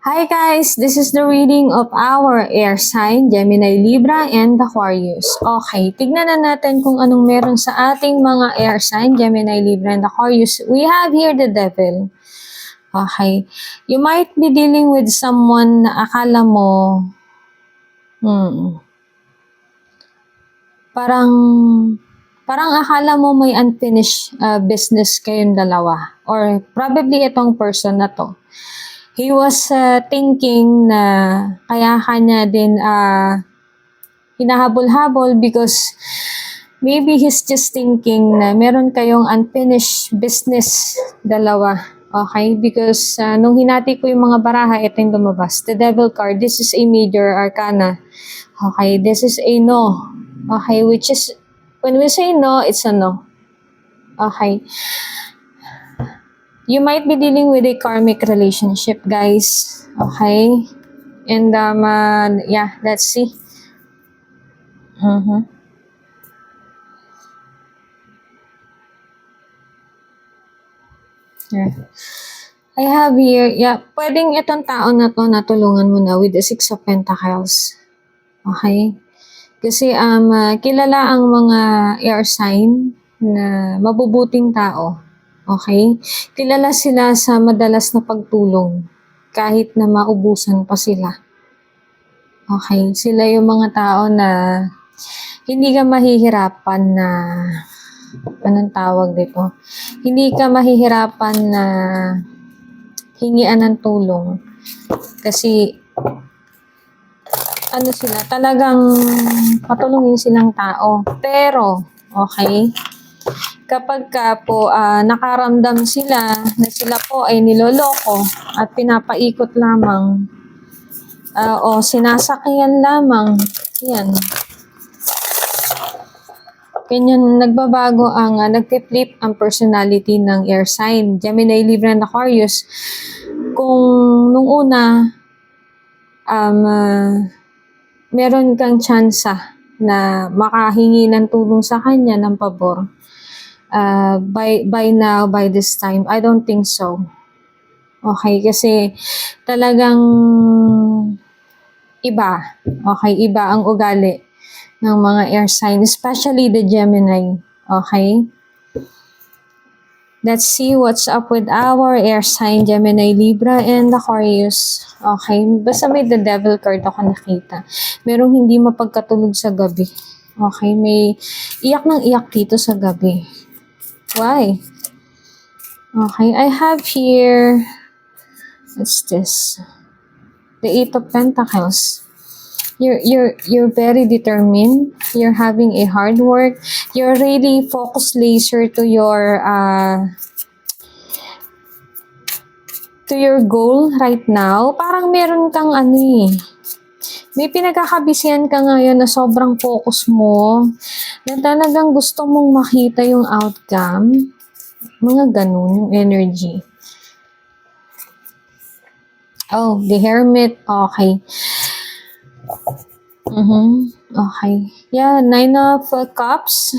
Hi guys, this is the reading of our air sign, Gemini, Libra, and Aquarius. Okay, tignan na natin kung anong meron sa ating mga air sign, Gemini, Libra, and Aquarius. We have here the Devil. Okay, you might be dealing with someone na akala mo, parang akala mo may unfinished business kayong dalawa. Or probably itong person na to. He was thinking na kaya kanya din hinahabol-habol because maybe he's just thinking na meron kayong unfinished business dalawa. Okay? Because nung hinati ko yung mga baraha, ito yung lumabas. The Devil card, this is a major arcana. Okay? This is a no. Okay? Which is, when we say no, it's a no. Okay? You might be dealing with a karmic relationship, guys. Okay? And, yeah, let's see. Yeah. I have here, pwedeng itong tao na to natulungan mo na with the Six of Pentacles. Okay? Kasi, kilala ang mga air sign na mabubuting tao. Okay? Kilala sila sa madalas na pagtulong kahit na maubusan pa sila. Okay? Sila yung mga tao na hindi ka mahihirapan na anong tawag dito? Hindi ka mahihirapan na hingian ng tulong. Kasi ano sila, talagang patulungin silang tao. Pero, okay, kapag ka po nakaramdam sila na sila po ay niloloko at pinapaikot lamang o sinasakyan lamang, yan. Ganyan, nagbabago nagpi-flip ang personality ng air sign, Gemini, Libra, and Aquarius. Kung nung una, meron kang tsansa na makahingi ng tulong sa kanya ng pabor, by now, by this time, I don't think so. Okay, kasi talagang iba. Okay, iba ang ugali ng mga air sign, especially the Gemini. Okay? Let's see what's up with our air sign, Gemini, Libra, and Aquarius. Okay? Basta may the Devil card ako nakita. Merong hindi mapagkatulog sa gabi. Okay? May iyak ng iyak dito sa gabi. Why? Okay, I have here, what's this? The Eight of Pentacles. You're very determined. You're having a hard work. You're really focused laser to your goal right now. Parang meron kang may pinagkakabisihan ka ngayon na sobrang focus mo, na talagang gusto mong makita yung outcome. Mga ganun, yung energy. Oh, the Hermit. Okay. Okay. Yeah, Nine of Cups.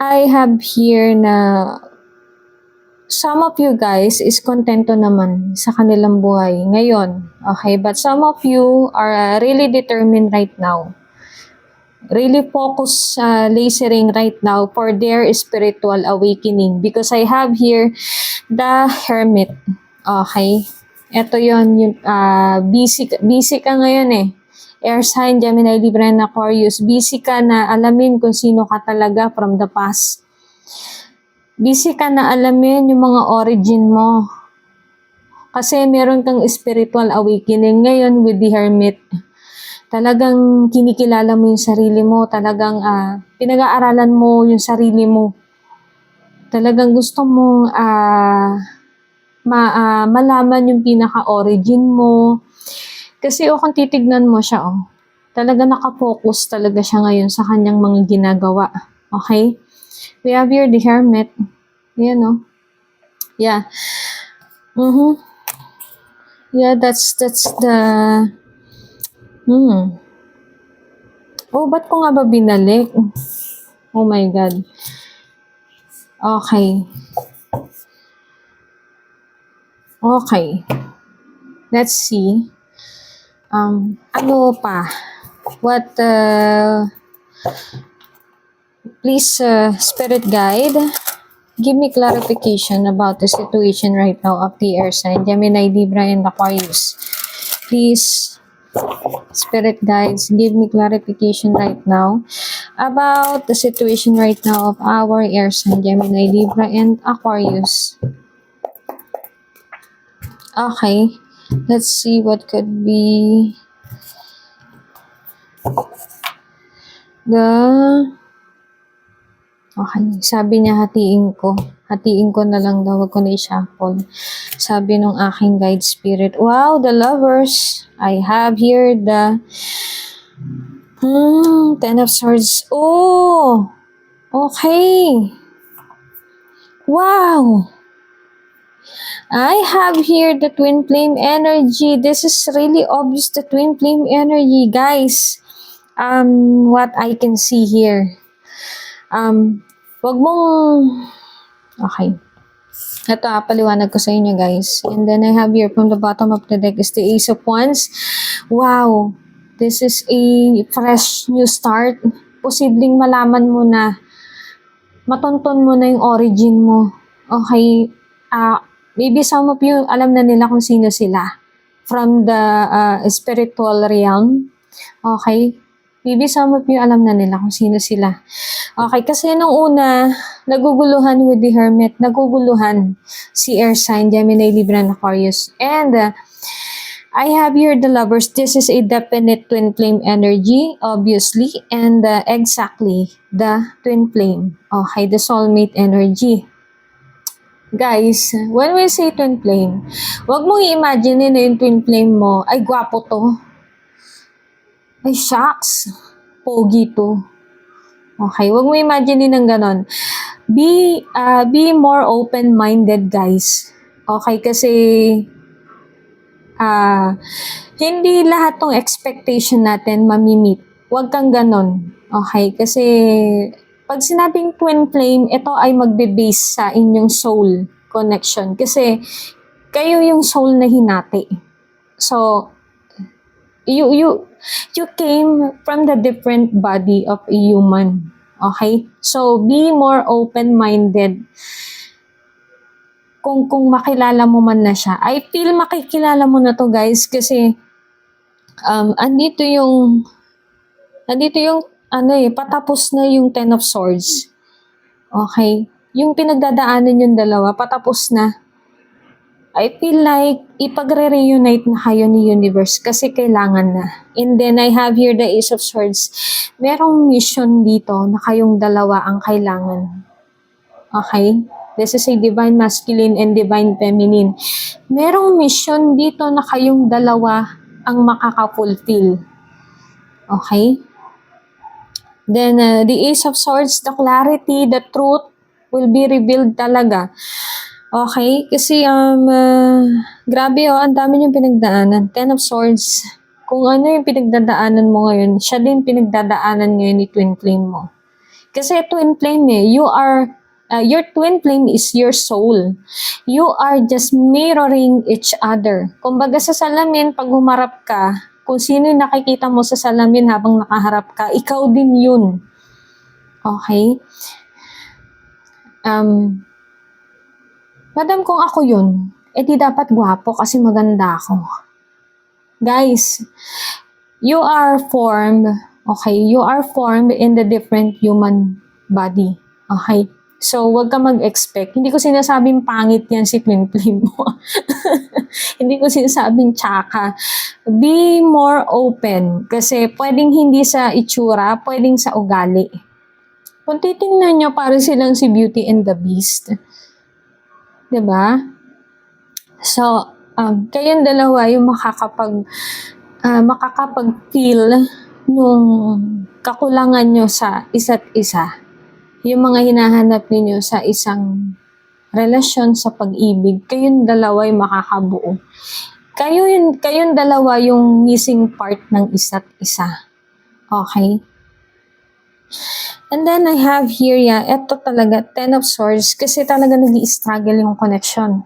I have here na some of you guys is kontento naman sa kanilang buhay ngayon. Okay, but some of you are really determined right now. Really focus lasering right now for their spiritual awakening, because I have here the Hermit. Okay. Ito yon yung busy ka ngayon Air sign, Gemini, Libra, and Aquarius. Busy ka na alamin kung sino ka talaga from the past. Busy ka na alamin yung mga origin mo. Kasi meron kang spiritual awakening ngayon with the Hermit. Talagang kinikilala mo yung sarili mo. Talagang pinag-aaralan mo yung sarili mo. Talagang gusto mong malaman yung pinaka-origin mo. Kasi kung titignan mo siya, talaga nakafocus talaga siya ngayon sa kanyang mga ginagawa. Okay? We have here the Hermit. Yan, yeah. Yeah, that's the... Oh, ba't ko nga ba binalik? Oh my God. Okay. Okay. Let's see. Ano pa? What, please, spirit guide, give me clarification about the situation right now of the air sign, Gemini, Libra, and Aquarius. Please, spirit guides, give me clarification right now about the situation right now of our air sign, Gemini, Libra, and Aquarius. Okay, let's see what could be the... Okay, sabi niya hatiin ko. Hatiin ko na lang daw, wag ko na i-shuffle. Sabi nung aking guide spirit, wow, the lovers. I have here the Ten of Swords. Oh, okay. Wow. I have here the twin flame energy. This is really obvious, the twin flame energy, guys. What I can see here. Wag mong... Okay. Ito, paliwanag ko sa inyo, guys. And then I have here from the bottom of the deck is the Ace of Wands. Wow. This is a fresh new start. Posibleng malaman mo na, matonton mo na yung origin mo. Okay. Maybe some of you, alam na nila kung sino sila. From the spiritual realm. Okay. Maybe some of you alam na nila kung sino sila. Okay, kasi nung una, naguguluhan with the Hermit, naguguluhan si air sign, Gemini, Libra, and Aquarius. And I have here the lovers. This is a definite twin flame energy, obviously, and exactly the twin flame. Okay, the soulmate energy. Guys, when we say twin flame, wag mong i-imagine na yung twin flame mo, ay gwapo to. Ay, shucks. Pogi to. Okay, wag mo imagine ng ganon. Be more open-minded, guys. Okay, kasi hindi lahat ng expectation natin mamimit. Wag kang ganon. Okay, kasi pag sinabing twin flame, ito ay magbe-base sa inyong soul connection. Kasi kayo yung soul na hinati. So, you came from the different body of a human. Okay? So, be more open-minded. Kung makilala mo man na siya. I feel makikilala mo na to, guys, kasi andito yung patapos na yung Ten of Swords. Okay? Yung pinagdadaanan yung dalawa, patapos na. I feel like ipagre-reunite na kayo ni Universe kasi kailangan na. And then I have here the Ace of Swords. Merong mission dito na kayong dalawa ang kailangan. Okay? This is a divine masculine and divine feminine. Merong mission dito na kayong dalawa ang makaka-fulfill. Okay? Then the Ace of Swords, the clarity, the truth will be revealed talaga. Okay, kasi grabe ang dami niyong pinagdaanan. Ten of Swords. Kung ano yung pinagdadaanan mo ngayon, siya din pinagdadaanan ngayon ni twin flame mo. Kasi twin flame your twin flame is your soul. You are just mirroring each other. Kumbaga sa salamin, pag humarap ka, kung sino yung nakikita mo sa salamin habang nakaharap ka, ikaw din yun. Okay? Madam, kung ako yun, di dapat gwapo kasi maganda ako. Guys, you are formed in the different human body. Okay? So, wag ka mag-expect. Hindi ko sinasabing pangit yan si twin flame mo. Hindi ko sinasabing tsaka. Be more open. Kasi pwedeng hindi sa itsura, pwedeng sa ugali. Kung titingnan nyo, parang silang si Beauty and the Beast. Diba? So, kayong dalawa yung makakapag-feel nung kakulangan nyo sa isa't isa. Yung mga hinahanap niyo sa isang relasyon sa pag-ibig, kayong dalawa yung makakabuo. Kayong dalawa yung missing part ng isa't isa. Okay? And then I have here, ito talaga, Ten of Swords, kasi talaga nag-i-struggle yung connection.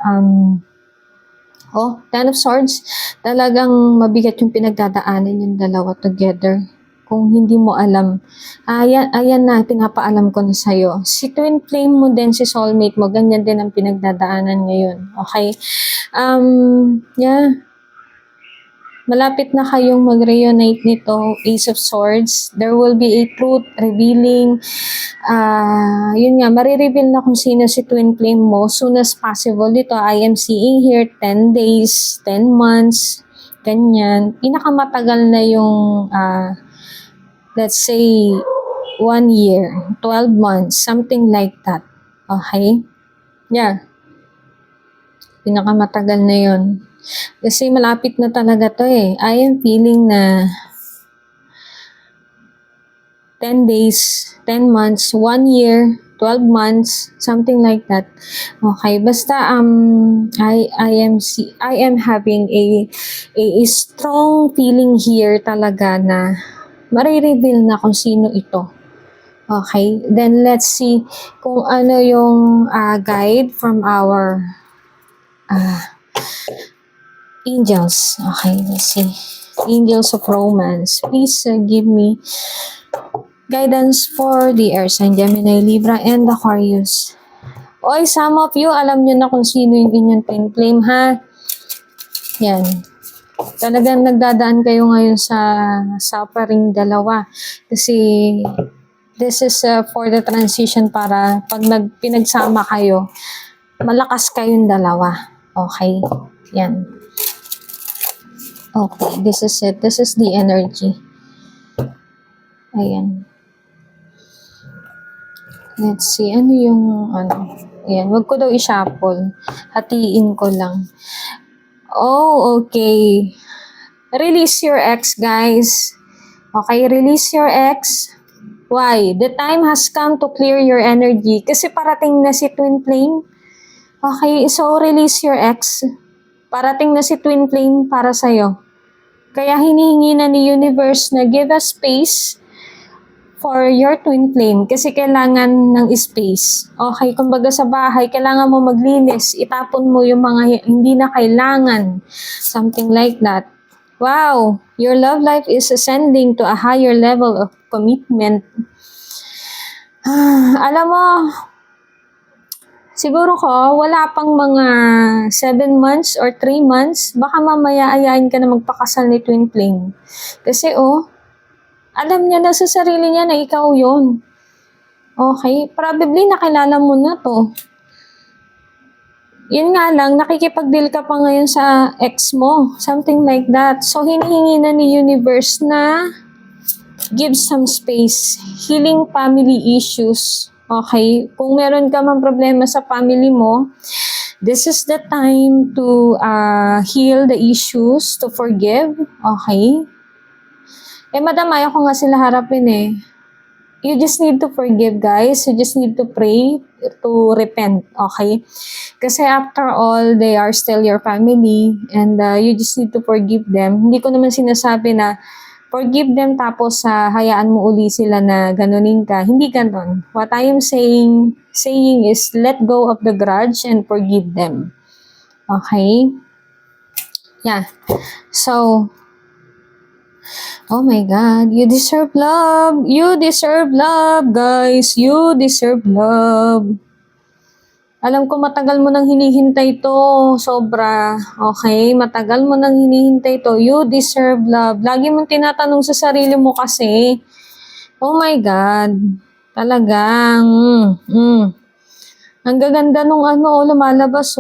Oh, Ten of Swords, talagang mabigat yung pinagdadaanan yung dalawa together. Kung hindi mo alam, ayan na, pinapaalam ko na sa'yo. Si twin flame mo din, si soulmate mo, ganyan din ang pinagdadaanan ngayon. Okay? Yeah. Malapit na kayong mag-reunite nito, Ace of Swords. There will be a truth revealing. Yun nga, marireveal na kung sino si twin flame mo soon as possible. Dito, I am seeing here 10 days, 10 months, ganyan. Pinakamatagal na yung, let's say, 1 year, 12 months, something like that. Okay? Yeah. Pinakamatagal na yun. Kasi malapit na talaga to eh. I am feeling na 10 days, 10 months, 1 year, 12 months, something like that. Okay, basta I am having a strong feeling here talaga na marireveal na kung sino ito. Okay, then let's see kung ano yung guide from our angels. Okay, let's see. Angels of Romance. Please give me guidance for the air sign, Gemini, Libra, and Aquarius. Oy, some of you, alam nyo na kung sino yung inyong twin flame, ha? Yan. Talagang nagdadaan kayo ngayon sa suffering dalawa. Kasi this is for the transition para pag pinagsama kayo, malakas kayong dalawa. Okay? Yan. Okay, this is it. This is the energy. Ayan. Let's see, ano yung, ayan, wag ko daw i-shuffle. Hatiin ko lang. Oh, okay. Release your ex, guys. Okay, release your ex. Why? The time has come to clear your energy. Kasi parating na si twin flame. Okay, so release your ex. Parating na si twin flame para sa'yo. Kaya hinihingi na ni universe na give us space for your twin flame kasi kailangan ng space. Okay, kumbaga sa bahay, kailangan mo maglinis, itapon mo yung mga hindi na kailangan. Something like that. Wow, your love life is ascending to a higher level of commitment. Alam mo, siguro ko, wala pang mga 7 months or 3 months, baka mamaya ayain ka na magpakasal ni twin flame. Kasi alam niya na sa sarili niya na ikaw yon. Okay, probably nakilala mo na to. Yun nga lang, nakikipag-deal ka pa ngayon sa ex mo. Something like that. So, hinihingi na ni universe na give some space. Healing family issues. Okay, kung meron ka man problema sa family mo, this is the time to heal the issues, to forgive. Okay? Madam, ayaw ko nga sila harapin eh. You just need to forgive, guys. You just need to pray to repent, okay? Kasi after all, they are still your family and you just need to forgive them. Hindi ko naman sinasabi na forgive them tapos hayaan mo uli sila na ganunin ka. Hindi ganon. What I am saying is let go of the grudge and forgive them. Okay? Yeah. So, oh my God, you deserve love. You deserve love, guys. You deserve love. Alam ko matagal mo nang hinihintay to. Sobra. Okay? Matagal mo nang hinihintay to. You deserve love. Lagi mong tinatanong sa sarili mo kasi. Oh my God. Talagang. Ang gaganda nung lumalabas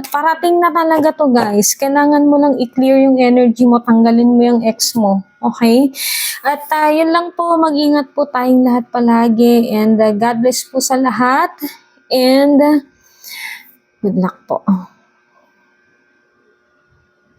parating na talaga to, guys. Kailangan mo lang i-clear yung energy mo, tanggalin mo yung ex mo. Okay? At yun lang po, mag-ingat po tayong lahat palagi. And God bless po sa lahat. And good luck po.